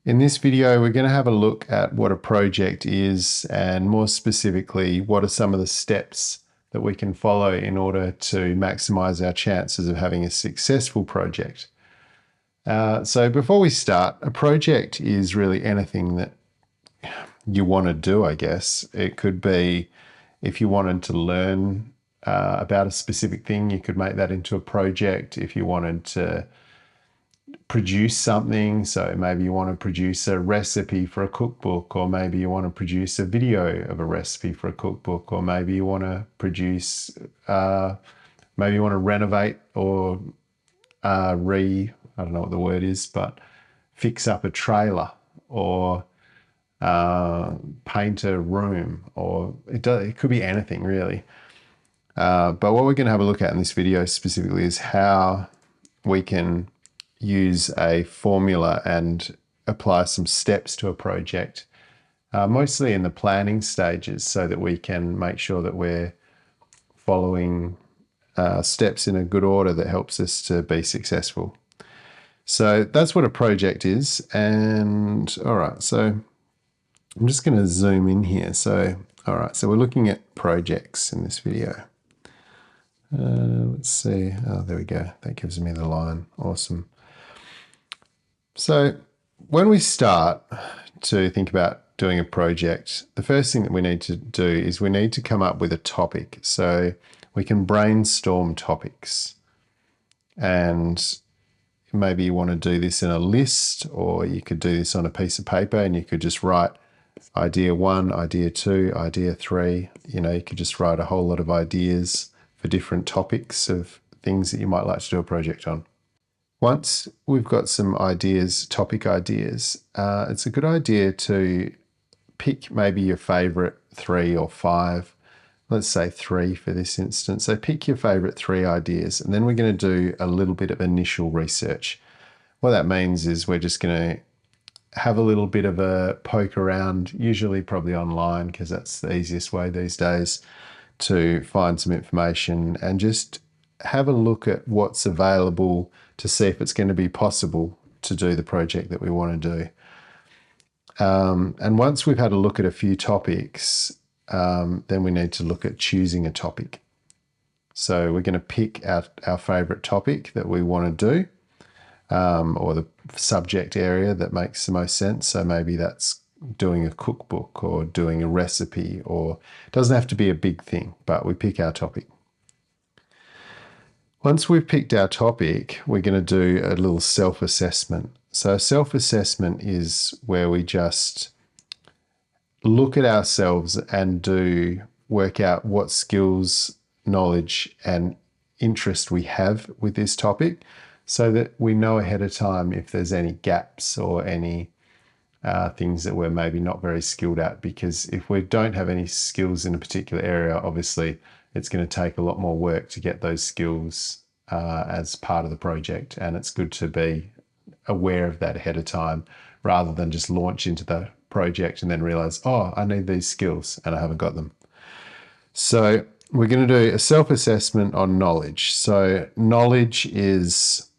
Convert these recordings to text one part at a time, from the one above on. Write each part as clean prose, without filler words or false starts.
In this video, we're going to have a look at what a project is, and more specifically, what are some of the steps that we can follow in order to maximize our chances of having a successful project. So before we start, a project is really anything that you want to do, I guess. It could be if you wanted to learn about a specific thing, you could make that into a project. If you wanted to produce something, so maybe you want to produce a recipe for a cookbook, or maybe you want to produce a video of a recipe for a cookbook, or maybe you want to produce, maybe you want to renovate or I don't know what the word is, but fix up a trailer, or paint a room, or it could be anything really. But what we're going to have a look at in this video specifically is how we can use a formula and apply some steps to a project, mostly in the planning stages, so that we can make sure that we're following steps in a good order that helps us to be successful. So that's what a project is. And all right, so I'm just going to zoom in here. So, all right, so we're looking at projects in this video. Let's see. Oh, there we go. That gives me the line. Awesome. So when we start to think about doing a project, the first thing that we need to do is we need to come up with a topic. So we can brainstorm topics, and maybe you want to do this in a list, or you could do this on a piece of paper and you could just write idea 1, idea 2, idea 3. You could just write a whole lot of ideas for different topics of things that you might like to do a project on. Once we've got some ideas, topic ideas, it's a good idea to pick maybe your favorite 3 or 5. Let's say 3 for this instance. So pick your favorite 3 ideas, and then we're going to do a little bit of initial research. What that means is we're just going to have a little bit of a poke around, usually probably online, because that's the easiest way these days to find some information, and just have a look at what's available to see if it's going to be possible to do the project that we want to do. And once we've had a look at a few topics, then we need to look at choosing a topic. So we're going to pick out our favorite topic that we want to do, or the subject area that makes the most sense. So maybe that's doing a cookbook or doing a recipe, or it doesn't have to be a big thing, but we pick our topic. Once we've picked our topic, we're going to do a little self-assessment. So self-assessment is where we just look at ourselves and work out what skills, knowledge, and interest we have with this topic, so that we know ahead of time if there's any gaps or any things that we're maybe not very skilled at. Because if we don't have any skills in a particular area, obviously it's going to take a lot more work to get those skills as part of the project. And it's good to be aware of that ahead of time, rather than just launch into the project and then realize, oh, I need these skills and I haven't got them. So we're going to do a self-assessment on knowledge. So knowledge is,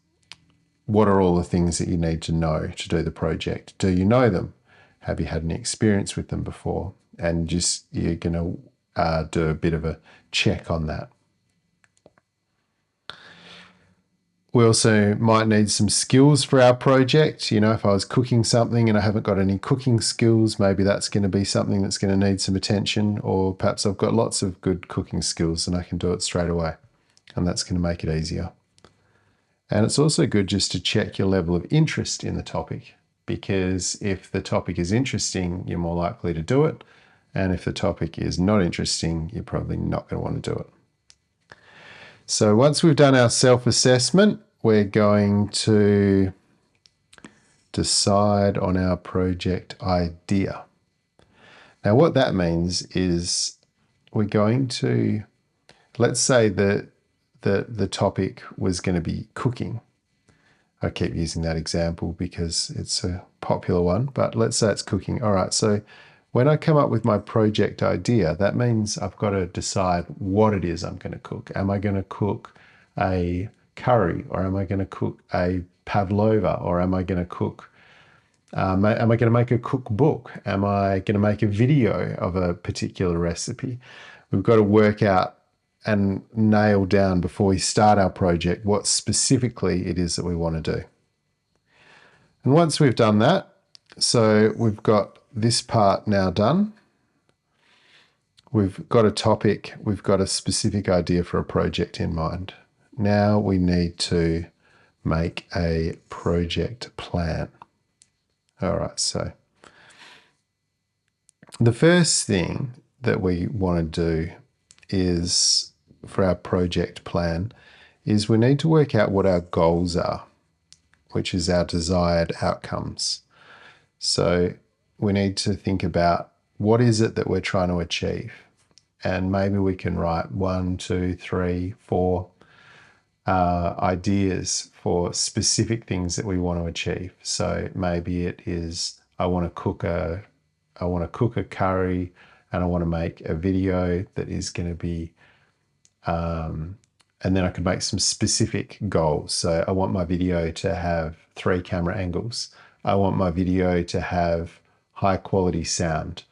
what are all the things that you need to know to do the project? Do you know them? Have you had any experience with them before? And you're going to do a bit of a check on that. We also might need some skills for our project. If I was cooking something and I haven't got any cooking skills, maybe that's going to be something that's going to need some attention. Or perhaps I've got lots of good cooking skills and I can do it straight away, and that's going to make it easier. And it's also good just to check your level of interest in the topic, because if the topic is interesting, you're more likely to do it. And if the topic is not interesting, you're probably not going to want to do it. So once we've done our self-assessment, we're going to decide on our project idea. Now, what that means is we're going to, let's say that the topic was going to be cooking. I keep using that example because it's a popular one, but let's say it's cooking. All right, so when I come up with my project idea, that means I've got to decide what it is I'm going to cook. Am I going to cook a curry, or am I going to cook a pavlova, or am I going to cook Am I going to make a cookbook? Am I going to make a video of a particular recipe? We've got to work out and nail down before we start our project what specifically it is that we want to do. And once we've done that, so we've got this part now done. We've got a topic, we've got a specific idea for a project in mind. Now we need to make a project plan. All right, so the first thing that we want to do is, for our project plan, is we need to work out what our goals are, which is our desired outcomes. So we need to think about what is it that we're trying to achieve. And maybe we can write 1, 2, 3, 4 ideas for specific things that we want to achieve. So maybe it is, I want to cook a curry, and I want to make a video that is going to be, and then I could make some specific goals. So I want my video to have 3 camera angles. I want my video to have high quality sound.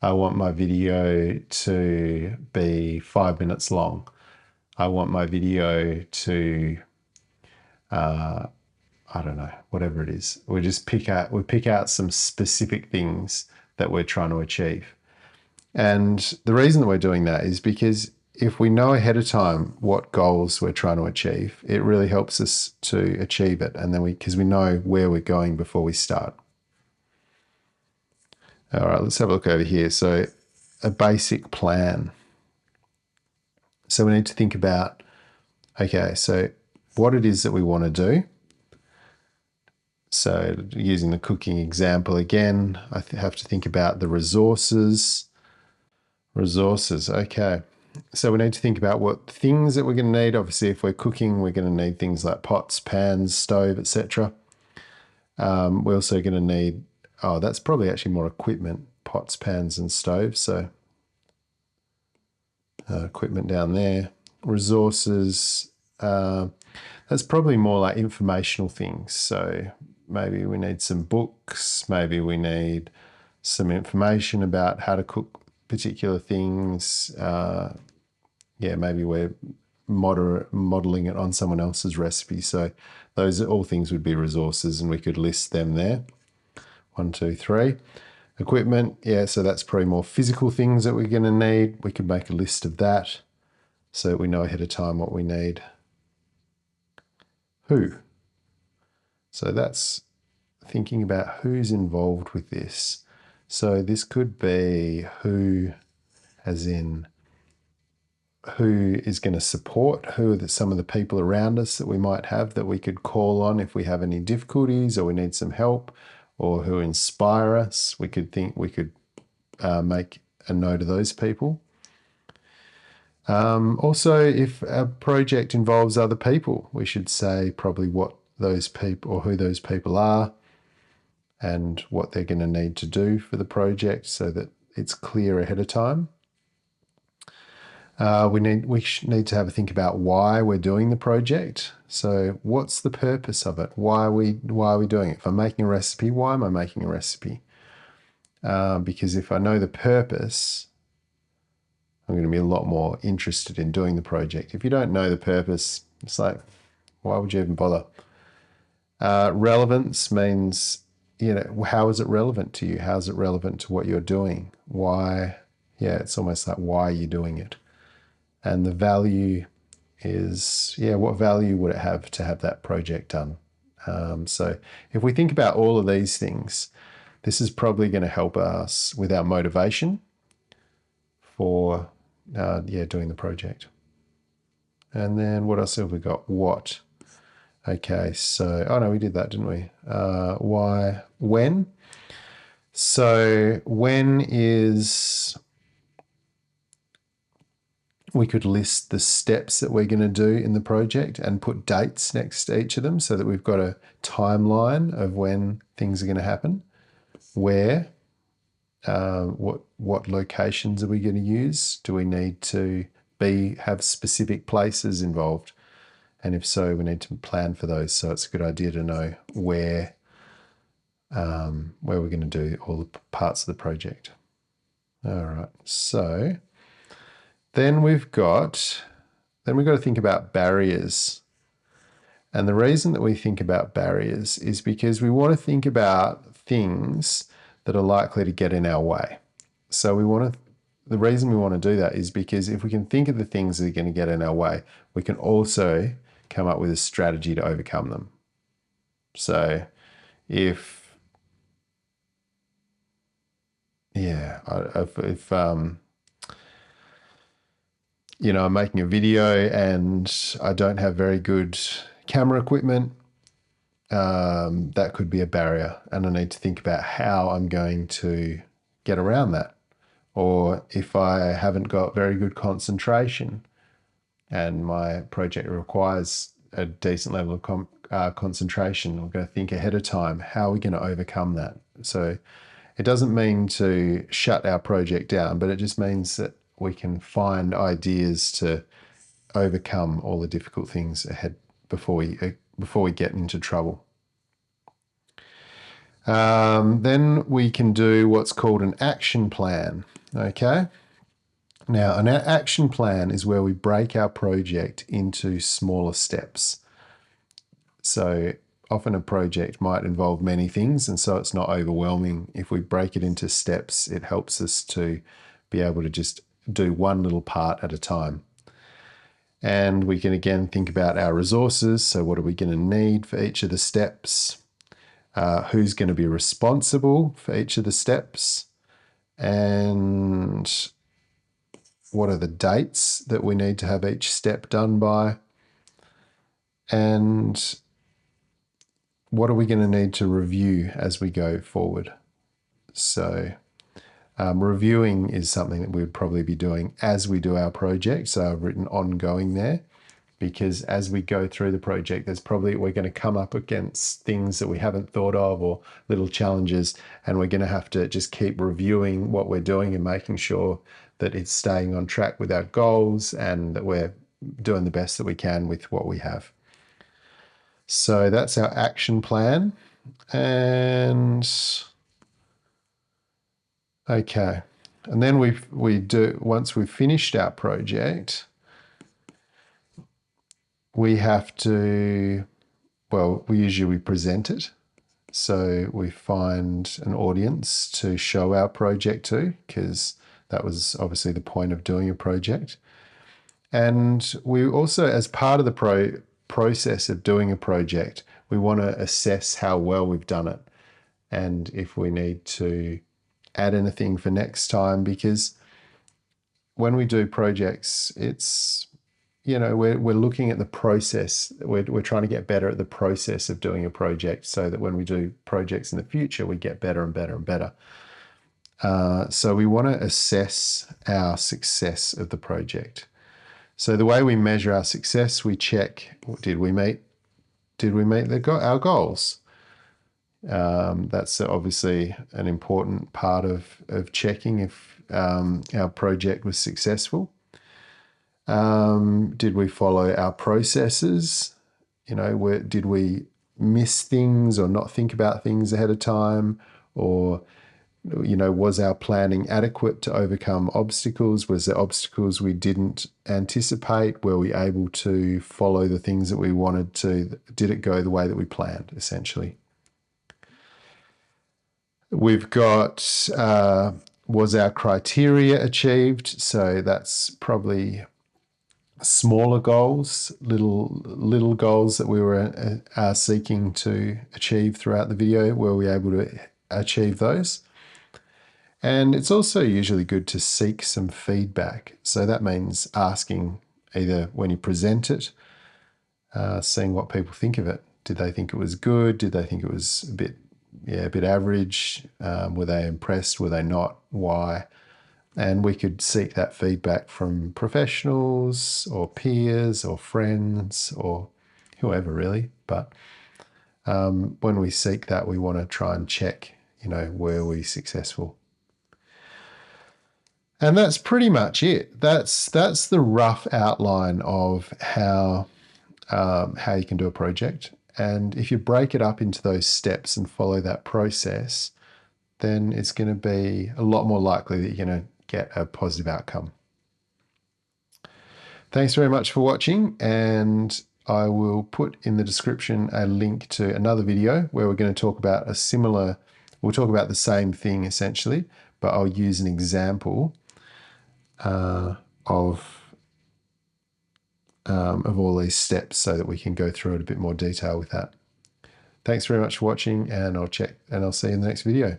I want my video to be 5 minutes long. I want my video to, I don't know, whatever it is. We pick out some specific things that we're trying to achieve. And the reason that we're doing that is because if we know ahead of time what goals we're trying to achieve, it really helps us to achieve it. And then because we know where we're going before we start. All right, let's have a look over here. So a basic plan. So we need to think about, okay, so what it is that we want to do. So using the cooking example again, I have to think about the resources. Resources, okay. So we need to think about what things that we're going to need. Obviously, if we're cooking, we're going to need things like pots, pans, stove, etc. We're also going to need, that's probably actually more equipment, pots, pans, and stoves. So equipment down there. Resources, that's probably more like informational things. So maybe we need some books, maybe we need some information about how to cook particular things. Maybe we're modeling it on someone else's recipe. So those are all things would be resources, and we could list them there. 1, 2, 3. Equipment, so that's probably more physical things that we're going to need. We could make a list of that so that we know ahead of time what we need. Who? So that's thinking about who's involved with this. So this could be who, as in who is going to support, who are some of the people around us that we might have that we could call on if we have any difficulties or we need some help, or who inspire us. We could make a note of those people. Also, if a project involves other people, we should say probably what those people or who those people are and what they're going to need to do for the project so that it's clear ahead of time. We need to have a think about why we're doing the project. So what's the purpose of it? Why are we doing it? If I'm making a recipe, why am I making a recipe? Because if I know the purpose, I'm going to be a lot more interested in doing the project. If you don't know the purpose, it's like, why would you even bother? Relevance means, how is it relevant to you? How is it relevant to what you're doing? Why? It's almost like, why are you doing it? And the value is, what value would it have to have that project done? So if we think about all of these things, this is probably going to help us with our motivation for, doing the project. And then what else have we got? What? Okay, so, we did that, didn't we? Why? When? So when is... We could list the steps that we're going to do in the project and put dates next to each of them so that we've got a timeline of when things are going to happen. Where, what locations are we going to use? Do we need to have specific places involved? And if so, we need to plan for those. So it's a good idea to know where where we're going to do all the parts of the project. All right, so then we've got to think about barriers. And the reason that we think about barriers is because we want to think about things that are likely to get in our way. So the reason we want to do that is because if we can think of the things that are going to get in our way, we can also come up with a strategy to overcome them. So if I'm making a video and I don't have very good camera equipment, that could be a barrier, and I need to think about how I'm going to get around that. Or if I haven't got very good concentration and my project requires a decent level of concentration, I'm going to think ahead of time, how are we going to overcome that? So it doesn't mean to shut our project down, but it just means that we can find ideas to overcome all the difficult things ahead before we get into trouble. Then we can do what's called an action plan. Okay. Now, an action plan is where we break our project into smaller steps. So often a project might involve many things, and so it's not overwhelming. If we break it into steps, it helps us to be able to just do one little part at a time. And we can again think about our resources. So what are we going to need for each of the steps? Who's going to be responsible for each of the steps? And what are the dates that we need to have each step done by? And what are we going to need to review as we go forward? So reviewing is something that we would probably be doing as we do our project. So I've written ongoing there, because as we go through the project, we're going to come up against things that we haven't thought of, or little challenges, and we're going to have to just keep reviewing what we're doing and making sure that it's staying on track with our goals and that we're doing the best that we can with what we have. So that's our action plan. And okay. And then once we've finished our project, we have to, we usually present it. So we find an audience to show our project to, because that was obviously the point of doing a project. And we also, as part of the process of doing a project, we want to assess how well we've done it and if we need to add anything for next time, because when we do projects, it's, we're looking at the process. We're trying to get better at the process of doing a project, so that when we do projects in the future, we get better and better and better. So we want to assess our success of the project. So the way we measure our success, we check, did we meet our goals? That's obviously an important part of checking if our project was successful. Did we follow our processes? Did we miss things or not think about things ahead of time? Or, was our planning adequate to overcome obstacles? Was there obstacles we didn't anticipate? Were we able to follow the things that we wanted to? Did it go the way that we planned, essentially? We've got, was our criteria achieved? So that's probably smaller goals, little goals that we were seeking to achieve throughout the video. Were we able to achieve those? And it's also usually good to seek some feedback. So that means asking, either when you present it, seeing what people think of it. Did they think it was good? Did they think it was a bit average? Were they impressed? Were they not? Why? And we could seek that feedback from professionals or peers or friends or whoever, really. But when we seek that, we want to try and check, were we successful? And that's pretty much it. That's the rough outline of how you can do a project. And if you break it up into those steps and follow that process, then it's going to be a lot more likely that you're going to get a positive outcome. Thanks very much for watching, and I will put in the description a link to another video where we're going to talk about we'll talk about the same thing essentially, but I'll use an example of all these steps so that we can go through it a bit more detail with that. Thanks very much for watching, and I'll see you in the next video.